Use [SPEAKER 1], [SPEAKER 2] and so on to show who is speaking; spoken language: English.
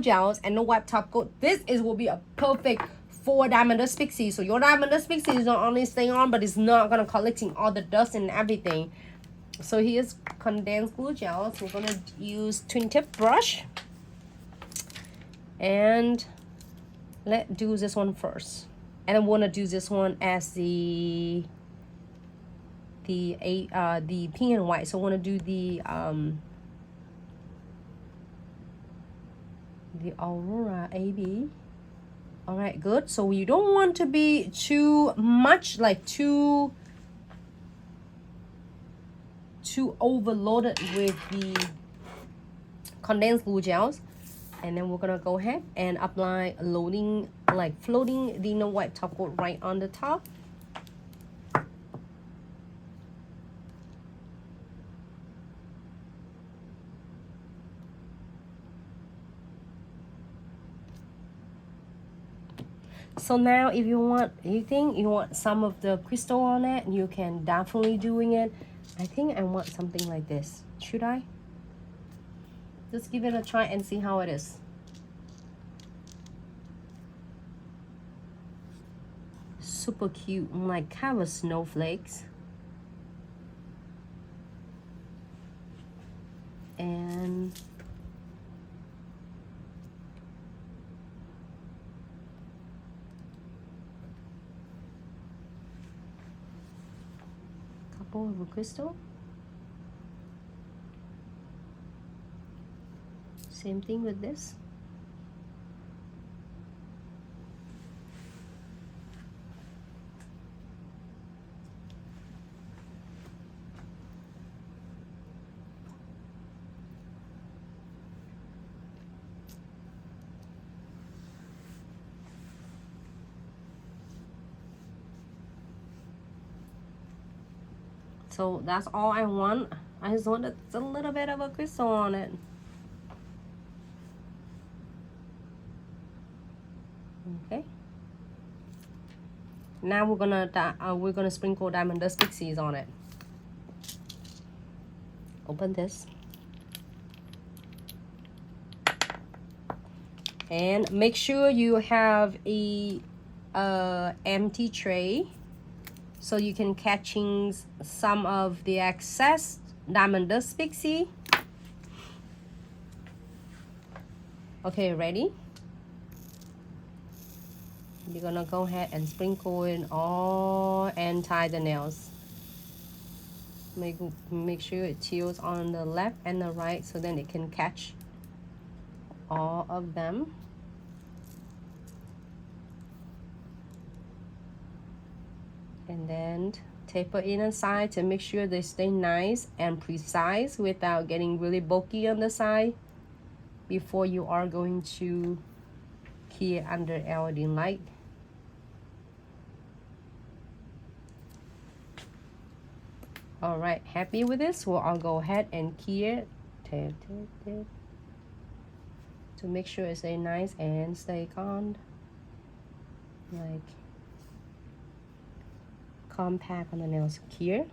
[SPEAKER 1] gels and no wipe top coat, this will be a perfect for Diamond Dust Pixie. So your Diamond Dust Pixie is not only staying on, but it's not gonna collecting all the dust and everything. So here's condensed glue gels. We're gonna use twin tip brush, and let's do this one first. And I want to do this one as the pink and white. So I want to do the Aurora AB. All right, good. So you don't want to be too much, like too overloaded with the condensed glue gels. And then we're gonna go ahead and apply loading, like floating the no wipe top coat right on the top. So now if you think you want some of the crystal on it, you can definitely doing it. I think I want something like this. Should I? Just give it a try and see how it is. Super cute, like kind of snowflakes. And couple of a crystal. Same thing with this. So that's all I want. I just want a little bit of a crystal on it. Okay. Now we're gonna sprinkle Diamond Dust Pixies on it. Open this. And make sure you have a empty tray, so you can catching some of the excess Diamond Dust Pixie. Okay, ready? You're gonna go ahead and sprinkle in all and tie the nails. Make sure it tilts on the left and the right, so then it can catch all of them. And then taper in and side to make sure they stay nice and precise without getting really bulky on the side before you are going to key it under LED light. All right, happy with this? Well, I'll go ahead and key it to make sure it stay nice and stay on, like compact on the nails here.